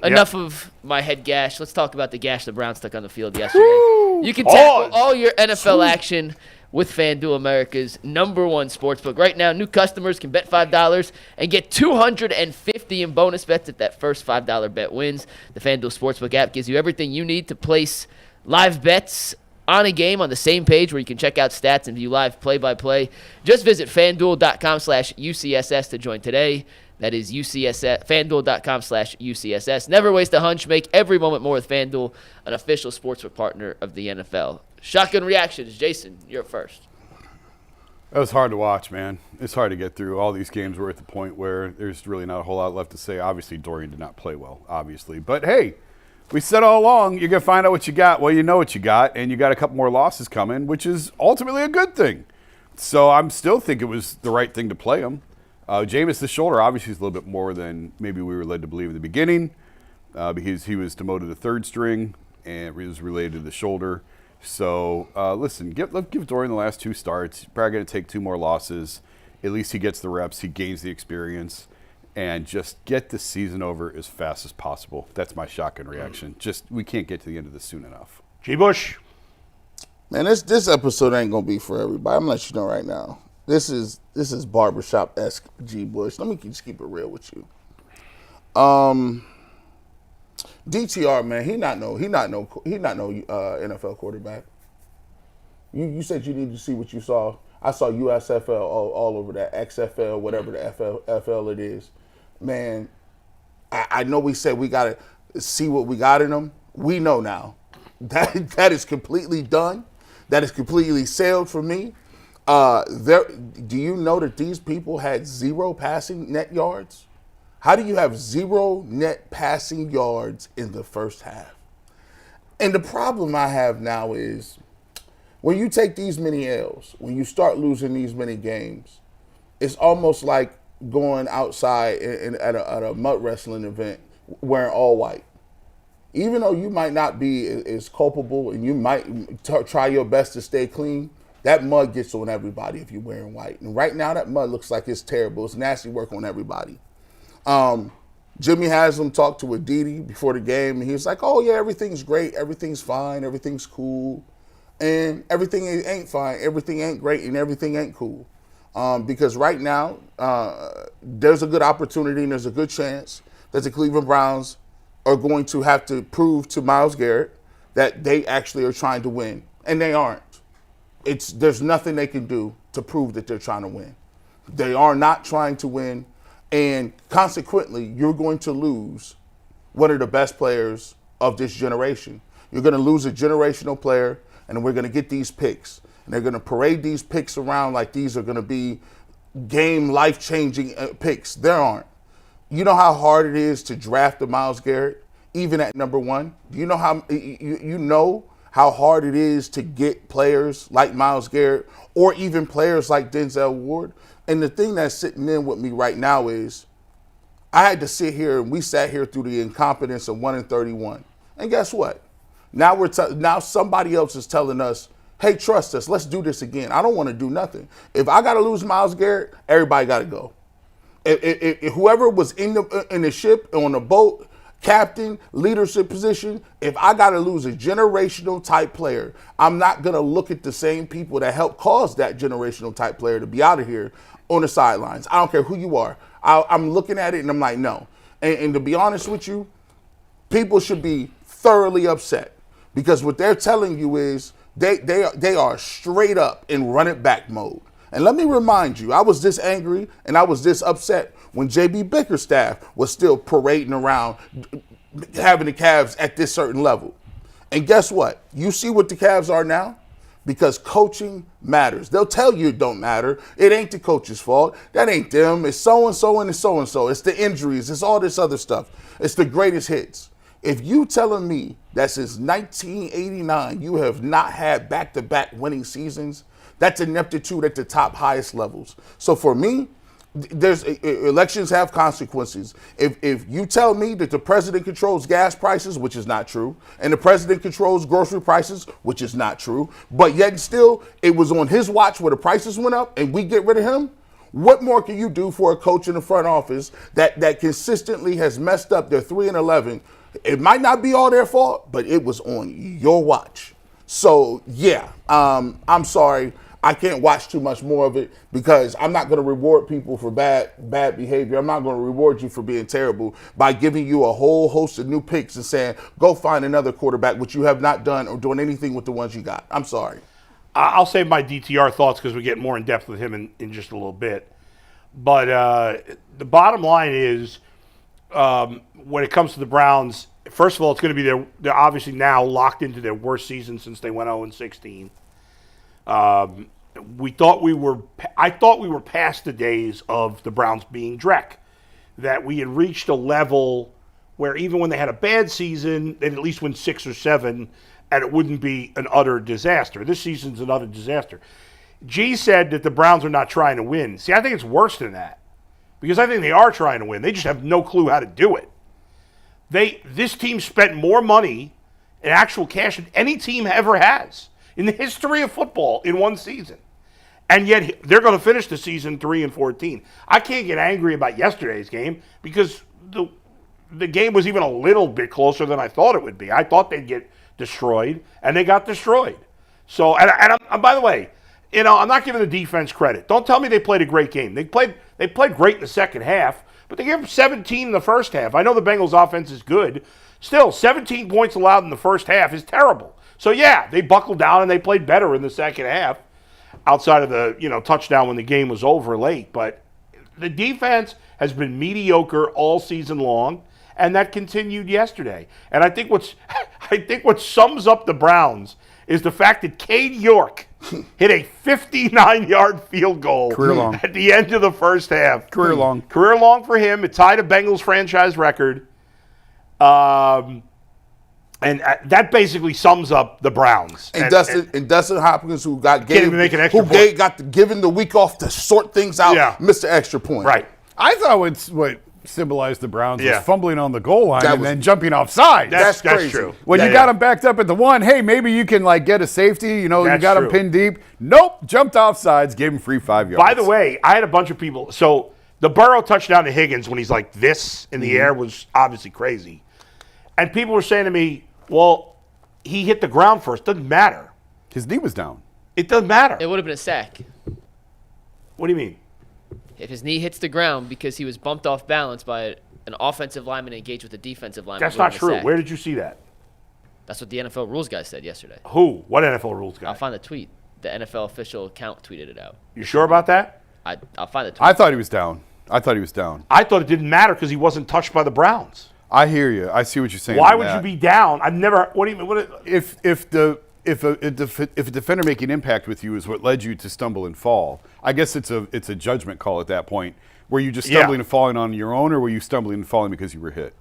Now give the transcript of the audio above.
enough of my head gash. Let's talk about the gash the Browns took on the field yesterday. Woo! You can tackle all your NFL action with FanDuel, America's #1 sportsbook. Right now, new customers can bet $5 and get $250 in bonus bets if that first $5 bet wins. The FanDuel Sportsbook app gives you everything you need to place live bets on a game on the same page where you can check out stats and view live play-by-play. Just visit FanDuel.com/UCSS to join today. That is FanDuel.com/UCSS. Never waste a hunch. Make every moment more with FanDuel, an official sportsbook partner of the NFL. Shotgun reactions. Jason, you're first. That was hard to watch, man. It's hard to get through. All these games were at the point where there's really not a whole lot left to say. Obviously, Dorian did not play well, obviously. But, hey, we said all along, you're going to find out what you got. Well, you know what you got, and you got a couple more losses coming, which is ultimately a good thing. So I'm still think it was the right thing to play him. Jameis, the shoulder, obviously is a little bit more than maybe we were led to believe in the beginning because he was demoted to third string, and it was related to the shoulder. So, listen, give Dorian the last 2 starts. He's probably going to take 2 more losses. At least he gets the reps. He gains the experience. And just get the season over as fast as possible. That's my shotgun reaction. We can't get to the end of this soon enough. G-Bush. Man, this episode ain't going to be for everybody. I'm going to let you know right now. This is barbershop-esque G-Bush. Let me just keep it real with you. DTR, man, he not no NFL quarterback. You said you need to see what you saw. I saw USFL all over that, XFL, whatever the FL it is. Man, I know we said we got to see what we got in them. We know now. That is completely done. That is completely sailed for me. Do you know that these people had 0 passing net yards? How do you have 0 net passing yards in the first half? And the problem I have now is when you take these many L's, when you start losing these many games, it's almost like going outside at a mud wrestling event wearing all white. Even though you might not be as culpable and you might try your best to stay clean, that mud gets on everybody if you're wearing white. And right now that mud looks like it's terrible. It's nasty work on everybody. Jimmy Haslam talked to Aditi before the game, and he was like, oh, yeah, everything's great, everything's fine, everything's cool. And everything ain't fine, everything ain't great, and everything ain't cool. Because right now, there's a good opportunity and there's a good chance that the Cleveland Browns are going to have to prove to Myles Garrett that they actually are trying to win, and they aren't. There's nothing they can do to prove that they're trying to win. They are not trying to win. And consequently, you're going to lose one of the best players of this generation. You're going to lose a generational player, and we're going to get these picks. And they're going to parade these picks around like these are going to be game life-changing picks. There aren't. You know how hard it is to draft a Myles Garrett, even at number 1? Do you know how hard it is to get players like Myles Garrett or even players like Denzel Ward? And the thing that's sitting in with me right now is I had to sit here, and we sat here through the incompetence of 1-31. And guess what? Now now somebody else is telling us, hey, trust us, let's do this again. I don't want to do nothing. If I got to lose Myles Garrett, everybody got to go. If whoever was in the ship, on the boat, captain, leadership position, if I got to lose a generational type player, I'm not going to look at the same people that helped cause that generational type player to be out of here on the sidelines. I don't care who you are. I'm looking at it and I'm like, no. And to be honest with you, people should be thoroughly upset because what they're telling you is they are straight up in run it back mode. And let me remind you, I was this angry and I was this upset when J.B. Bickerstaff was still parading around having the Cavs at this certain level. And guess what? You see what the Cavs are now? Because coaching matters. They'll tell you it don't matter. It ain't the coach's fault. That ain't them. It's so-and-so and it's so-and-so. It's the injuries. It's all this other stuff. It's the greatest hits. If you telling me that since 1989 you have not had back-to-back winning seasons, that's ineptitude at the top highest levels. So for me, elections have consequences. If you tell me that the president controls gas prices, which is not true, and the president controls grocery prices, which is not true, but yet still it was on his watch where the prices went up and we get rid of him, What more can you do for a coach in the front office that consistently has messed up their 3-11? It might not be all their fault, but it was on your watch. So, yeah, I'm sorry. I can't watch too much more of it because I'm not going to reward people for bad behavior. I'm not going to reward you for being terrible by giving you a whole host of new picks and saying, go find another quarterback, which you have not done or doing anything with the ones you got. I'm sorry. I'll save my DTR thoughts because we get more in depth with him in just a little bit. But the bottom line is, when it comes to the Browns, first of all, it's going to be they're obviously now locked into their worst season since they went 0-16. I thought we were past the days of the Browns being Drek, that we had reached a level where even when they had a bad season, they'd at least win 6 or 7, and it wouldn't be an utter disaster. This season's an utter disaster. G said that the Browns are not trying to win. See, I think it's worse than that, because I think they are trying to win. They just have no clue how to do it. This team spent more money in actual cash than any team ever has in the history of football in one season. And yet they're going to finish the season 3-14. I can't get angry about yesterday's game because the game was even a little bit closer than I thought it would be. I thought they'd get destroyed, and they got destroyed. So, and by the way, I'm not giving the defense credit. Don't tell me they played a great game. They played great in the second half, but they gave them 17 in the first half. I know the Bengals offense is good. Still, 17 points allowed in the first half is terrible. So, yeah, they buckled down and they played better in the second half, outside of the touchdown when the game was over late. But the defense has been mediocre all season long, and that continued yesterday. And I think what sums up the Browns is the fact that Cade York hit a 59-yard field goal at the end of the first half. Career long for him. It tied a Bengals franchise record. And that basically sums up the Browns. And Dustin Hopkins, who got given the week off to sort things out, missed the extra point. Right. I thought what symbolized the Browns was fumbling on the goal line and then jumping offside. That's true. When you got them backed up at the 1, hey, maybe you can get a safety. You got them pinned deep. Nope, jumped offsides, gave him free 5 yards. By the way, I had a bunch of people. So the Burrow touchdown to Higgins when he's like this in the air was obviously crazy. And people were saying to me, well, he hit the ground first. Doesn't matter. His knee was down. It doesn't matter. It would have been a sack. What do you mean? If his knee hits the ground because he was bumped off balance by an offensive lineman engaged with a defensive lineman. That's not true. Where did you see that? That's what the NFL rules guy said yesterday. Who? What NFL rules guy? I'll find the tweet. The NFL official account tweeted it out. You sure about that? I'll find the tweet. I thought he was down. I thought it didn't matter because he wasn't touched by the Browns. I hear you. I see what you're saying. Why would you be down? I've never. What do you mean? If a defender making impact with you is what led you to stumble and fall, I guess it's a judgment call at that point. Were you just stumbling and falling on your own, or were you stumbling and falling because you were hit?